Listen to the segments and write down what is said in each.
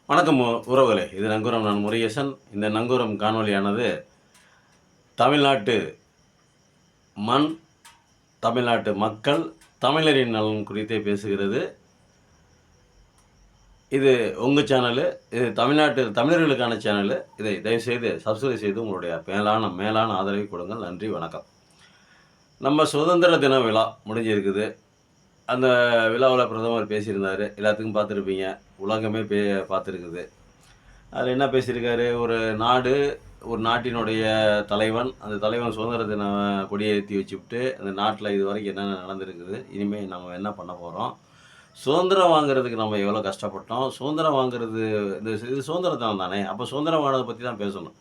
வணக்கம் உறவுகளே, இது நங்கூரம். நான் முருகேசன். இந்த நங்கூரம் காணொளியானது தமிழ்நாட்டு மண், தமிழ்நாட்டு மக்கள், தமிழரின் நலன் குறித்தே பேசுகிறது. இது உங்கள் சேனலு. இது தமிழர்களுக்கான சேனலு. இதை தயவுசெய்து சப்ஸ்கிரைப் செய்து உங்களுடைய மேலான ஆதரவை கொடுங்கள். நன்றி, வணக்கம். நம்ம சுதந்திர தின விழா முடிஞ்சிருக்குது. அந்த விழாவில் பிரதமர் பேசியிருந்தார். எல்லாத்துக்கும் பார்த்துருப்பீங்க. உலகமே பார்த்துருக்குது. அதில் என்ன பேசியிருக்காரு? ஒரு நாட்டினுடைய தலைவன், அந்த தலைவன் சுதந்திர தின கொடியை ஏற்றி வச்சுவிட்டு, அந்த நாட்டில் இது வரைக்கும் என்னென்ன நடந்திருக்குது, இனிமேல் நம்ம என்ன பண்ண போகிறோம், சுதந்திரம் வாங்குறதுக்கு நம்ம எவ்வளோ கஷ்டப்பட்டோம், சுதந்திரம் வாங்குறது இது சுதந்திர தினம் தானே, அப்போ சுதந்திரம் வாங்கினதை பற்றி தான் பேசணும்.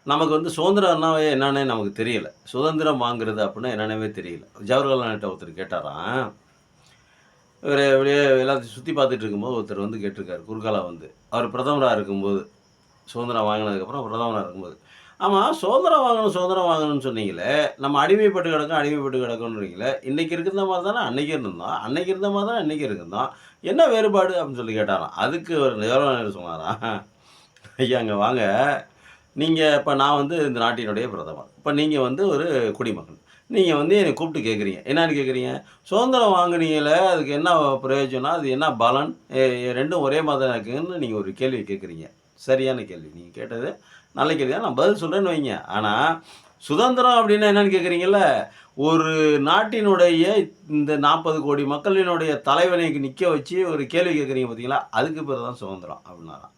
நமக்கு சுதந்திரம்னாவே என்னன்னே நமக்கு தெரியல. சுதந்திரம் வாங்குறது அப்படின்னா என்னென்னவே தெரியல. ஜவஹர்லால் நேரு ஒருத்தர் கேட்டாராம். இவர் அப்படியே எல்லாத்தையும் சுற்றி பார்த்துட்டு இருக்கும்போது ஒருத்தர் கேட்டிருக்காரு குறுக்கால. அவர் பிரதமராக இருக்கும்போது, சுதந்திரம் வாங்கினதுக்கப்புறம் பிரதமராக இருக்கும்போது, ஆமாம், சுதந்திரம் வாங்கணும்னு சொன்னீங்களே, நம்ம அடிமைப்பட்டு கிடக்குன்றீங்களே, இன்றைக்கி இருக்கிற மாதிரி தானே அன்றைக்கி இருந்தோம், அன்றைக்கி இருந்த மாதிரி தானே இன்றைக்கி இருந்தோம், என்ன வேறுபாடு அப்படின்னு சொல்லி கேட்டாராம். அதுக்கு ஒரு ஜவஹர்லால் சொன்னாராம், ஐயா அங்கே வாங்க, நீங்கள் இப்போ நான் இந்த நாட்டினுடைய பிரதமர், இப்போ நீங்கள் ஒரு குடிமகன், நீங்கள் என்னை கூப்பிட்டு கேட்குறீங்க, என்னான்னு கேட்குறீங்க, சுதந்திரம் வாங்குனீங்களே அதுக்கு என்ன பிரயோஜனம், அது என்ன பலன், ரெண்டும் ஒரே மாதிரி தான் இருக்குதுன்னு நீங்கள் ஒரு கேள்வி கேட்குறீங்க. சரியான கேள்வி. நீங்கள் கேட்டது நல்ல கேள்வி தான், நான் பதில் சொல்கிறேன்னு வைங்க. ஆனால் சுதந்திரம் அப்படின்னா என்னென்னு கேட்குறீங்கள, ஒரு நாட்டினுடைய இந்த 40 கோடி மக்களினுடைய தலைவனை நிற்க வச்சு ஒரு கேள்வி கேட்குறீங்க பார்த்தீங்களா, அதுக்கு பேர் தான் சுதந்திரம் அப்படின்னாராம்.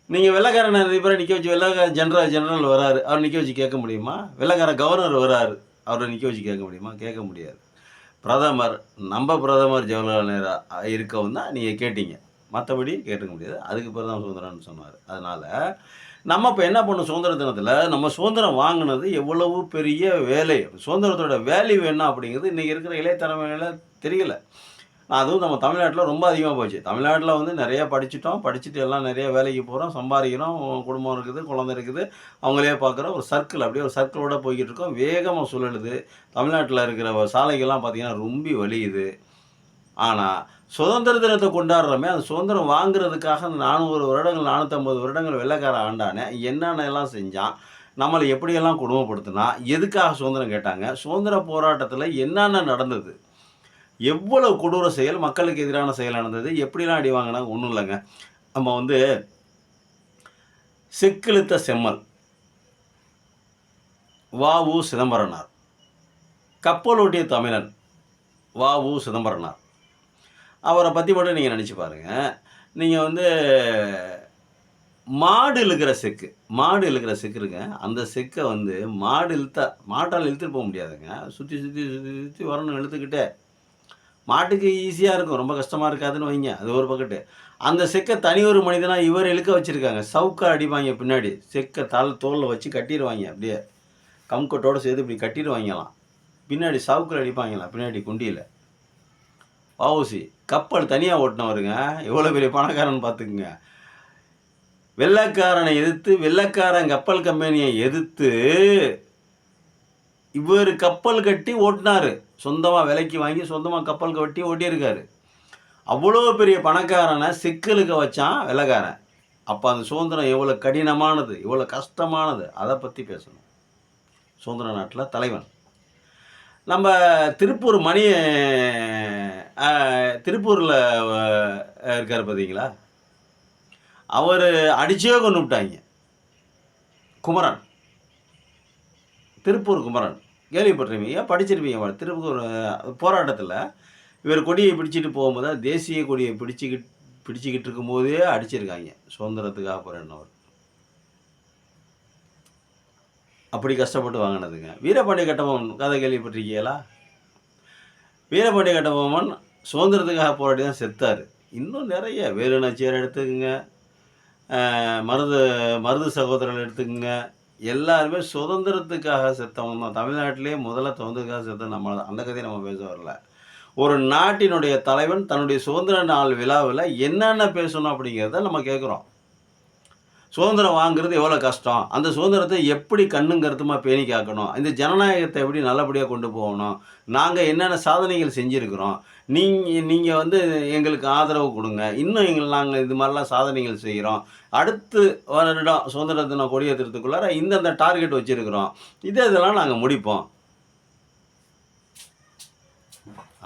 நீங்கள் வெள்ளைக்காரன் நிறைய பேரை நிற்க வச்சு, வெள்ளைக்கார ஜெனரல் வராரு, அவர் நிற்க வச்சு கேட்க முடியுமா? வெள்ளைக்கார கவர்னர் வராரு, அவரை நிற்க வச்சு கேட்க முடியுமா? கேட்க முடியாது. நம்ம பிரதமர் ஜவஹர்லால் நேரு இருக்கவும் தான் நீங்கள் கேட்டீங்க, மற்றபடி கேட்டுக்க முடியாது. அதுக்கு பேர் தான் சுதந்திரம்னு சொன்னார். அதனால் நம்ம இப்போ என்ன பண்ணோம், சுதந்திர தினத்தில் நம்ம சுதந்திரம் வாங்கினது எவ்வளவு பெரிய வேலை, சுதந்திரத்தோட வேல்யூ என்ன அப்படிங்கிறது இன்றைக்கி இருக்கிற இளைய தலைமையில் தெரியல. அதுவும் நம்ம தமிழ்நாட்டில் ரொம்ப அதிகமாக போச்சு. தமிழ்நாட்டில் நிறையா படிச்சுட்டு எல்லாம் நிறைய வேலைக்கு போகிறோம், சம்பாதிக்கிறோம், குடும்பம் இருக்குது, குழந்தை இருக்குது, அவங்களே பார்க்குறோம். ஒரு சர்க்கிள், அப்படியே ஒரு சர்க்கிளோட போய்கிட்டு இருக்கோம். வேகமாக சுழலுது. தமிழ்நாட்டில் இருக்கிற சாலைகள்லாம் பார்த்திங்கன்னா ரொம்ப வலியுது. ஆனால் சுதந்திர தினத்தை கொண்டாடுறோமே, அந்த சுதந்திரம் வாங்குறதுக்காக 400 வருடங்கள் 450 வருடங்கள் வெள்ளைக்கார ஆண்டானே என்னென்னலாம் செஞ்சான், நம்மளை எப்படியெல்லாம் கொடுமைப்படுத்தினா, எதுக்காக சுதந்திரம் கேட்டாங்க, சுதந்திர போராட்டத்தில் என்னென்ன நடந்தது, எவ்வளவு கொடூர செயல், மக்களுக்கு எதிரான செயல் நடந்தது, எப்படிலாம் அடி வாங்கினாங்க. ஒன்றும் இல்லைங்க, நம்ம செக்கிழுத்த செம்மல் வ.உ. சிதம்பரனார், கப்பலோட்டிய தமிழன் வ.உ. சிதம்பரனார், அவரை பற்றி மட்டும் நீங்கள் நினச்சி பாருங்கள். நீங்கள் மாடு இழுக்கிற செக்கு இருங்க, அந்த செக்கை மாட்டால் இழுத்துட்டு போக முடியாதுங்க, சுற்றி வரணும் இழுத்துக்கிட்டே. மாட்டுக்கு ஈஸியாக இருக்கும், ரொம்ப கஷ்டமாக இருக்காதுன்னு வைங்க, அது ஒரு பக்கெட்டு. அந்த செக்கை தனி ஒரு மனிதனாக இவர் இழுக்க வச்சுருக்காங்க. சவுக்கா அடிப்பாங்க பின்னாடி, செக்கை தோலில் வச்சு கட்டிடுவாங்க, அப்படியே கம்கட்டோடு சேர்த்து இப்படி கட்டிடுவாங்கலாம், பின்னாடி சவுக்கில் அடிப்பாங்களாம், பின்னாடி குண்டியில். வ.உ.சி. கப்பல் தனியாக ஓட்டினவருங்க, எவ்வளோ பெரிய பணக்காரன் பார்த்துக்குங்க. வெள்ளைக்காரனை எதிர்த்து, வெள்ளைக்காரன் கப்பல் கம்பெனியை எதிர்த்து இவர் கப்பல் கட்டி ஓட்டினார், சொந்தமாக விலைக்கு வாங்கி சொந்தமாக கப்பல் கட்டி ஓட்டியிருக்காரு. அவ்வளோ பெரிய பணக்காரனை சிக்கலுக்கு வச்சான் வெள்ளைக்காரன். அப்போ அந்த சுதந்திரம் எவ்வளோ கடினமானது, எவ்வளோ கஷ்டமானது, அதை பற்றி பேசணும். சுதந்திர நாட்டில் தலைவன் நம்ம திருப்பூரில் இருக்கார் பார்த்தீங்களா, அவர் அடிச்சே கொண்டு விட்டாங்க. குமரன், திருப்பூர் குமரன் கேள்விப்பட்டிருப்பீங்க, படிச்சிருப்பீங்க. திருப்பூர் போராட்டத்தில் இவர் கொடியை பிடிச்சிட்டு போகும்போது, தேசிய கொடியை பிடிச்சிக்கிட்டு இருக்கும்போதே அடிச்சிருக்காங்க, சுதந்திரத்துக்காக போராடினவர். அப்படி கஷ்டப்பட்டு வாங்கினதுங்க. வீரபாண்டிய கட்டபொம்மன் கதை கேள்விப்பட்டிருக்கீங்களா? வீரபாண்டிய கட்டபொம்மன் சுதந்திரத்துக்காக போராடி தான் செத்தார். இன்னும் நிறைய வேலு நாச்சியார் எடுத்துக்கோங்க, மருது சகோதரர்கள் எடுத்துக்கோங்க, எல்லாருமே சுதந்திரத்துக்காக செத்தவங்க தான். தமிழ்நாட்டிலே முதல்ல சுதந்திரத்துக்காக செத்த நம்ம அந்த கதையை நம்ம பேச வரல. ஒரு நாட்டினுடைய தலைவன் தன்னுடைய சுதந்திர நாள் விழாவில் என்னென்ன பேசணும் அப்படிங்கிறத நம்ம கேட்குறோம். சுதந்திரம் வாங்குறது எவ்வளோ கஷ்டம், அந்த சுதந்திரத்தை எப்படி கண்ணும் கருத்துமாக பேணி காக்கணும், இந்த ஜனநாயகத்தை எப்படி நல்லபடியாக கொண்டு போகணும், நாங்கள் என்னென்ன சாதனைகள் செஞ்சுருக்கிறோம், நீங்கள் வந்து எங்களுக்கு ஆதரவு கொடுங்க, இன்னும் நாங்கள் இது மாதிரிலாம் சாதனைகள் செய்கிறோம், அடுத்து வருடம் சுதந்திர தினம் கொடியேற்றுறதுக்குள்ளார இந்தந்த டார்கெட் வச்சுருக்கிறோம், இதெல்லாம் நாங்கள் முடிப்போம்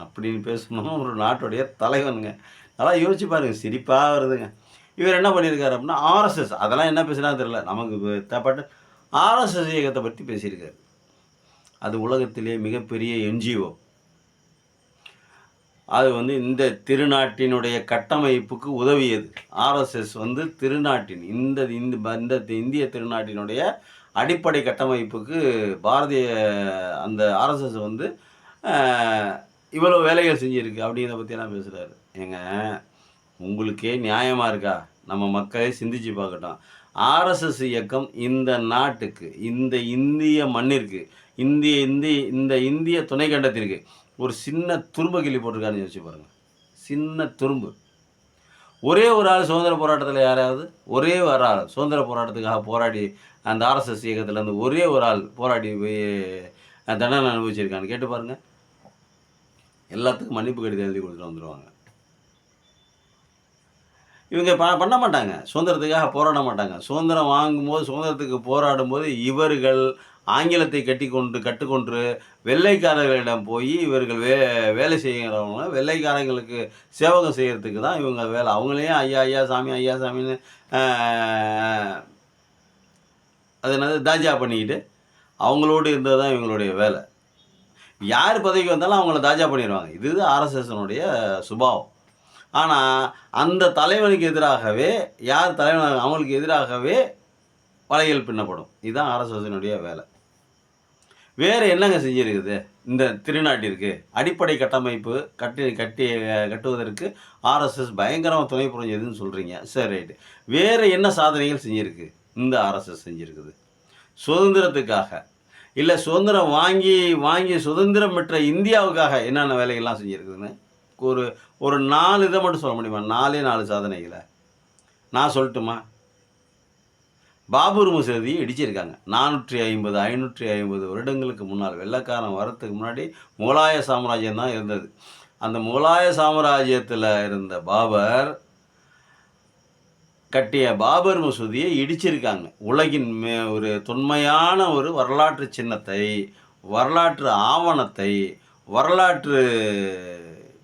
அப்படின்னு பேசணும் ஒரு நாட்டுடைய தலைவனுங்க. நல்லா யோசிச்சு பாருங்கள், சிரிப்பாக வருதுங்க. இவர் என்ன பண்ணியிருக்காரு அப்படின்னா ஆர்எஸ்எஸ், அதெல்லாம் என்ன பேசுனான்னு தெரியல, நமக்கு தேவைப்பட்ட ஆர்எஸ்எஸ் இயக்கத்தை பற்றி பேசியிருக்காரு. அது உலகத்திலே மிகப்பெரிய என்ஜிஓ. அது வந்து இந்த திருநாட்டினுடைய கட்டமைப்புக்கு உதவியது. ஆர்எஸ்எஸ் வந்து திருநாட்டின் இந்த இந்திய திருநாட்டினுடைய அடிப்படை கட்டமைப்புக்கு பாரதிய அந்த ஆர்எஸ்எஸ் வந்து இவ்வளோ வேலைகள் செஞ்சுருக்கு அப்படிங்கிறத பற்றியெல்லாம் பேசுகிறாரு. ஏங்க, உங்களுக்கே நியாயமாக இருக்கா? நம்ம மக்களே சிந்திச்சு பார்க்கட்டும். ஆர்எஸ்எஸ் இயக்கம் இந்த நாட்டுக்கு, இந்த இந்திய மண்ணிற்கு, இந்த இந்திய துணைக்கண்டத்திற்கு ஒரு சின்ன துரும்பு கிள்ளி போட்டிருக்காருன்னு யோசிச்சு பாருங்கள். சின்ன துரும்பு. ஒரே ஒரு ஆள் சுதந்திர போராட்டத்தில், யாராவது ஒரே ஒரு ஆள் சுதந்திர போராட்டத்துக்காக போராடி அந்த ஆர்எஸ்எஸ் இயக்கத்துலேருந்து ஒரே ஒரு ஆள் போராடி போய் தண்டனை அனுபவிச்சிருக்கான்னு கேட்டு பாருங்கள். எல்லாத்துக்கும் மன்னிப்பு கடிதம் எழுதி கொடுத்துட்டு வந்துடுவாங்க. இவங்க பண்ண மாட்டாங்க, சுதந்திரத்துக்காக போராட மாட்டாங்க. சுதந்திரம் வாங்கும்போது, சுதந்திரத்துக்கு போராடும்போது இவர்கள் ஆங்கிலத்தை கற்றுக்கொண்டு வெள்ளைக்காரர்களிடம் போய் இவர்கள் வேலை செய்கிறவங்க, வெள்ளைக்காரங்களுக்கு சேவகம் செய்கிறதுக்கு தான் இவங்க வேலை. அவங்களையும் ஐயா ஐயா சாமி ஐயா சாமின்னு அது என்னது தாஜா பண்ணிக்கிட்டு அவங்களோடு இருந்தது தான் இவங்களுடைய வேலை. யார் பதவிக்கு வந்தாலும் அவங்கள தாஜா பண்ணிடுவாங்க. இது ஆர்எஸ்எஸ்னுடைய சுபாவம். ஆனால் அந்த தலைவனுக்கு எதிராகவே, யார் தலைவன் அவங்களுக்கு எதிராகவே வலைகள் பின்னப்படும். இதுதான் ஆர்எஸ்எஸ்னுடைய வேலை. வேறு என்னங்க செஞ்சுருக்குது இந்த திருநாட்டிற்கு? அடிப்படை கட்டமைப்பு கட்டுவதற்கு ஆர்எஸ்எஸ் பயங்கரமாக துணை புரிஞ்சதுன்னு சொல்கிறீங்க. சரி, ரைட்டு. வேறு என்ன சாதனைகள் செஞ்சுருக்கு இந்த ஆர்எஸ்எஸ் செஞ்சுருக்குது? சுதந்திரத்துக்காக, இல்லை சுதந்திரம் வாங்கி சுதந்திரம் பெற்ற இந்தியாவுக்காக என்னென்ன வேலைகள்லாம் செஞ்சுருக்குதுன்னு ஒரு 4 இதை மட்டும் சொல்ல முடியுமா? 4 சாதனைகளை நான் சொல்லட்டுமா? பாபர் மசூதியை இடிச்சிருக்காங்க. 550 வருடங்களுக்கு முன்னால், வெள்ளைக்காரன் வரத்துக்கு முன்னாடி முகலாய சாம்ராஜ்யம் தான் இருந்தது. அந்த முகலாய சாம்ராஜ்யத்தில் இருந்த பாபர் கட்டிய பாபர் மசூதியை இடிச்சிருக்காங்க. உலகின் ஒரு தொன்மையான ஒரு வரலாற்று சின்னத்தை, வரலாற்று ஆவணத்தை, வரலாற்று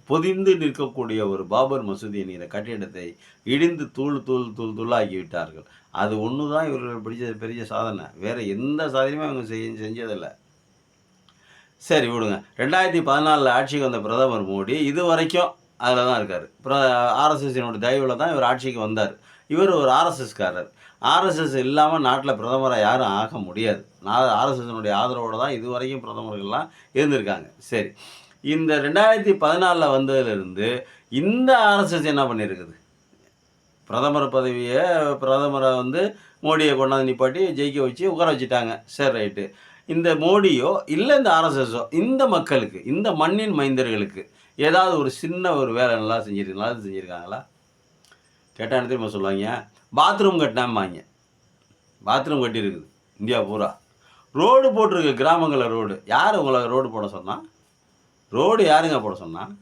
பொதிந்து நிற்கக்கூடிய ஒரு பாபர் மசூதி என்கிற கட்டிடத்தை இடிந்து தூளாக்கி விட்டார்கள். அது ஒன்று தான் இவர்கள் பிடிச்ச பெரிய சாதனை. வேறு எந்த சாதனையுமே அவங்க செஞ்சதில்லை. சரி விடுங்க. 2014 ஆட்சிக்கு வந்த பிரதமர் மோடி இது வரைக்கும் அதில் தான் இருக்கார். ஆர்எஸ்எஸ்னுடைய தயவில் தான் இவர் ஆட்சிக்கு வந்தார். இவர் ஒரு ஆர்எஸ்எஸ்காரர். ஆர்எஸ்எஸ் இல்லாமல் நாட்டில் பிரதமராக யாரும் ஆக முடியாது. ஆர்எஸ்எஸ்னுடைய ஆதரவோடு தான் இது வரைக்கும் பிரதமர்கள்லாம் இருந்திருக்காங்க. சரி, இந்த 2014 வந்ததுலேருந்து இந்த ஆர்எஸ்எஸ் என்ன பண்ணியிருக்குது? பிரதமரை வந்து மோடியை கொண்டாந்து நிப்பாட்டி ஜெயிக்க வச்சு உட்கார வச்சுட்டாங்க. சரி, ரைட்டு. இந்த மோடியோ இல்லை இந்த ஆர்எஸ்எஸோ இந்த மக்களுக்கு, இந்த மண்ணின் மைந்தர்களுக்கு ஏதாவது ஒரு சின்ன ஒரு வேலை நல்லா செஞ்சுருக்காங்களா? கேட்டால் என்ன தெரியுமா சொல்லுவாங்க? பாத்ரூம் கட்டினாம்பாங்க. பாத்ரூம் கட்டியிருக்குது இந்தியா பூரா. ரோடு போட்டிருக்கு கிராமங்களில். ரோடு யார் உங்களை ரோடு போட சொன்னால்? ரோடு யாருங்க போட சொன்னால்?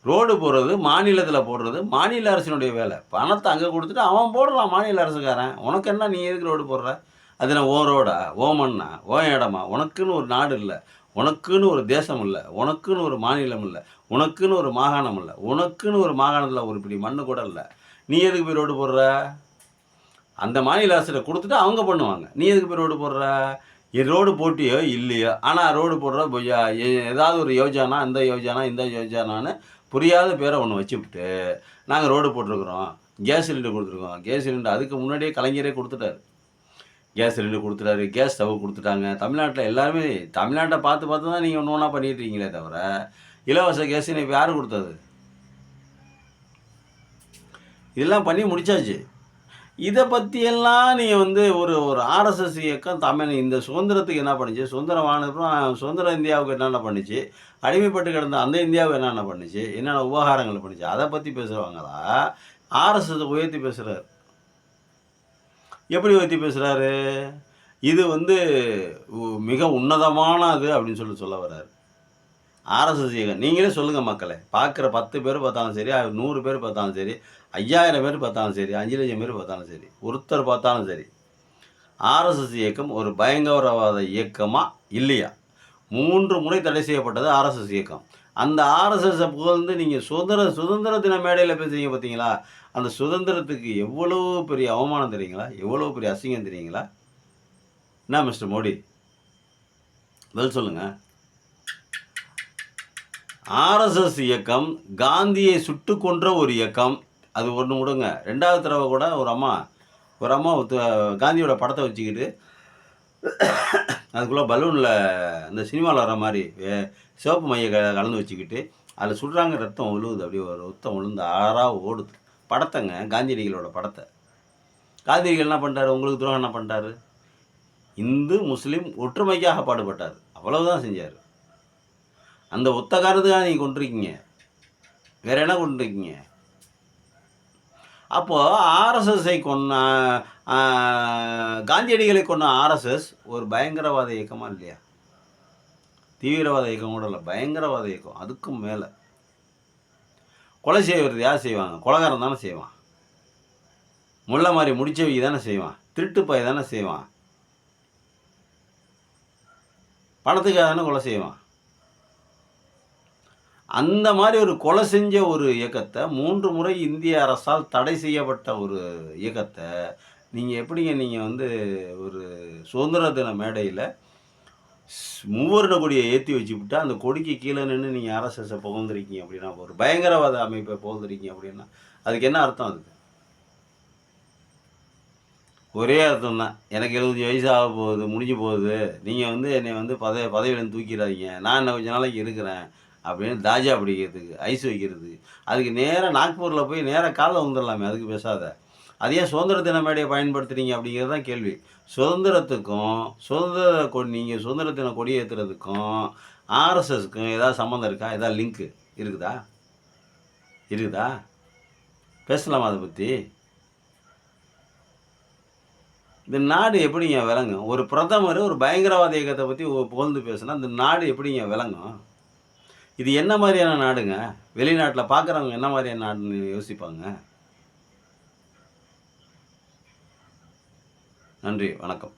ரோடு போடுறது, மாநிலத்தில் போடுறது மாநில அரசினுடைய வேலை. பணத்தை அங்கே கொடுத்துட்டு அவன் போடுறான், மாநில அரசுக்காரன். உனக்கு என்ன, நீ எதுக்கு ரோடு போடுற? அது நான் ஓ ரோடா, ஓ மண்ணா, ஓ இடமா? உனக்குன்னு ஒரு நாடு இல்லை, உனக்குன்னு ஒரு தேசம் இல்லை, உனக்குன்னு ஒரு மாநிலம் இல்லை, உனக்குன்னு ஒரு மாகாணம் இல்லை, உனக்குன்னு ஒரு மாகாணத்தில் ஒரு இப்படி மண்ணு கூட இல்லை. நீ எதுக்கு போய் ரோடு போடுற? அந்த மாநில அரசிட்ட கொடுத்துட்டு அவங்க பண்ணுவாங்க. நீ எதுக்கு போய் ரோடு போடுற? ரோடு போட்டியோ இல்லையோ, ஆனால் ரோடு போடுற ஏதாவது ஒரு யோஜனா, இந்த யோஜனான்னு புரியாத பேரை ஒன்று வச்சுவிட்டு நாங்கள் ரோடு போட்டிருக்கிறோம், கேஸ் சிலிண்டர் கொடுத்துருக்கோம். கேஸ் சிலிண்டர் அதுக்கு முன்னாடியே கலைஞரே கொடுத்துட்டாரு. கேஸ் சிலிண்டர் கொடுத்துட்டாரு, கேஸ் ஸ்டவ் கொடுத்துட்டாங்க. தமிழ்நாட்டில் எல்லாருமே தமிழ்நாட்டை பார்த்து தான் நீங்கள் ஒன்று ஒன்றா பண்ணிட்டுருக்கீங்களே தவிர இலவச கேஸ் இப்போ யார் கொடுத்தது? இதெல்லாம் பண்ணி முடித்தாச்சு. இதை பற்றியெல்லாம் நீங்கள் வந்து ஒரு ஆர்எஸ்எஸ் இயக்கம் இந்த சுதந்திரத்துக்கு என்ன பண்ணிச்சு, சுதந்திரம் ஆனதுக்கப்புறம் சுதந்திர இந்தியாவுக்கு என்னென்ன பண்ணிச்சு, அடிமைப்பட்டு கிடந்த அந்த இந்தியாவுக்கு என்னென்ன பண்ணிச்சு, என்னென்ன உபகாரங்கள் பண்ணிச்சு, அதை பற்றி பேசுகிறவங்களா ஆர்எஸ்எஸ் உயர்த்தி பேசுகிறார். எப்படி உயர்த்தி பேசுகிறாரு? இது வந்து மிக உன்னதமானது அப்படின்னு சொல்ல வர்றாரு. ஆர்எஸ்எஸ் இயக்கம். நீங்களே சொல்லுங்க மக்களே. பார்க்குற 10 பேர் பார்த்தாலும் சரி, 100 பேர் பார்த்தாலும் சரி, 5000 பேர் பார்த்தாலும் சரி, 5,00,000 பேர் பார்த்தாலும் சரி, ஒருத்தர் பார்த்தாலும் சரி, ஆர்எஸ்எஸ் இயக்கம் ஒரு பயங்கரவாத இயக்கமா? இல்லையா? 3 முறை தடை செய்யப்பட்டது ஆர்எஸ்எஸ் இயக்கம். அந்த ஆர்எஸ்எஸ்ஸ புகழ்ந்து நீங்க சுதந்திர தின மேடையில பேசுறீங்க பார்த்தீங்களா? அந்த சுதந்திரத்துக்கு எவ்வளவு பெரிய அவமானம் தெரியுங்களா? எவ்வளவு பெரிய அசிங்கம் தெரியுங்களா? என்ன மிஸ்டர் மோடி? பதில் சொல்லுங்க. ஆர்எஸ்எஸ் இயக்கம் காந்தியை சுட்டுக் கொன்ற ஒரு இயக்கம். அது ஒண்ணு விடுங்க. 2வது தடவ கூட ஒரு அம்மா காந்தியோட படத்த வச்சுக்கிட்டு அதுக்குள்ள பலூன்ல அந்த சினிமால வர மாரி சிவப்பு மைய கலந்து வச்சுக்கிட்டு, அதில சுடுறாங்க, ரத்தம் விழுவுது. அப்படியே ஒரு ரத்தம் விழுந்து ஆறா ஓடுது. படத்தங்க, காந்தியடிகளோட படத்த. காந்தியடிகள் என்ன பண்ணிட்டாரு? உங்களுக்கு துரோகம் என்ன பண்ணிட்டாரு? இந்து, முஸ்லீம் ஒற்றுமைக்காக பாடுபட்டாரு. அவ்வளவுதான் செஞ்சாரு. அந்த ஒத்த காரணத்துக்காக நீங்க கொன்றுருக்கீங்க. வேற என்ன கொன்றுருக்கீங்க? அப்போ ஆர்எஸ்எஸ்ஸை கொன்ன காந்தியடிகளை கொன்ன ஆர்எஸ்எஸ் ஒரு பயங்கரவாத இயக்கமா இல்லையா? தீவிரவாத இயக்கம் கூட இல்லை, பயங்கரவாத இயக்கம். அதுக்கும் மேலே கொலை செய்வது யார் செய்வாங்க? கொலைகாரன் தானே செய்வான். முல்லை மாதிரி முடிச்சவை தானே செய்வான். திருட்டுப்பாய் தானே செய்வான். பணத்துக்காக தானே கொலை செய்வான். அந்த மாதிரி ஒரு கொலை செஞ்ச ஒரு இயக்கத்தை 3 முறை இந்திய அரசால் தடை செய்யப்பட்ட ஒரு இயக்கத்தை நீங்கள் எப்படிங்க நீங்கள் வந்து ஒரு சுதந்திர தின மேடையில் மூவர்ண கொடியை ஏற்றி வச்சுவிட்டா அந்த கொடிக்கு கீழே நின்று நீங்கள் ஆர்எஸ்எஸை புகழ்ந்துருக்கீங்க அப்படின்னா, ஒரு பயங்கரவாத அமைப்பை புகழ்ந்துருக்கீங்க அப்படின்னா அதுக்கு என்ன அர்த்தம்? அதுக்கு ஒரே அர்த்தம் தான். எனக்கு 75 வயசு ஆக போகுது, முடிஞ்சு போகுது, நீங்கள் வந்து என்னை வந்து பதவியிலேருந்து தூக்கிடாதீங்க, நான் இன்னும் கொஞ்ச நாளைக்கு இருக்கிறேன் அப்படின்னு தாஜா பிடிக்கிறதுக்கு, ஐஸ் வைக்கிறது. அதுக்கு நேராக நாக்பூரில் போய் நேராக காலில் வந்துடலாமே, அதுக்கு பேசாத. அது ஏன் சுதந்திர தின மேடையை பயன்படுத்துகிறீங்க அப்படிங்கிறது தான் கேள்வி. சுதந்திரத்துக்கும் நீங்கள் சுதந்திர தின கொடி ஏற்றுறதுக்கும் ஆர்எஸ்எஸ்க்கும் ஏதாவது சம்மந்தம் இருக்கா? ஏதாவது லிங்க்கு இருக்குதா? பேசலாமா அதை பற்றி? இந்த நாடு எப்படிங்க விளங்கும்? ஒரு பிரதமர் ஒரு பயங்கரவாத இயக்கத்தை பற்றி புகழ்ந்து பேசுனா இந்த நாடு எப்படிங்க விளங்கும்? இது என்ன மாதிரியான நாடுங்க? வெளிநாட்டில் பார்க்குறவங்க என்ன மாதிரியான நாடுன்னு யோசிப்பாங்க. நன்றி, வணக்கம்.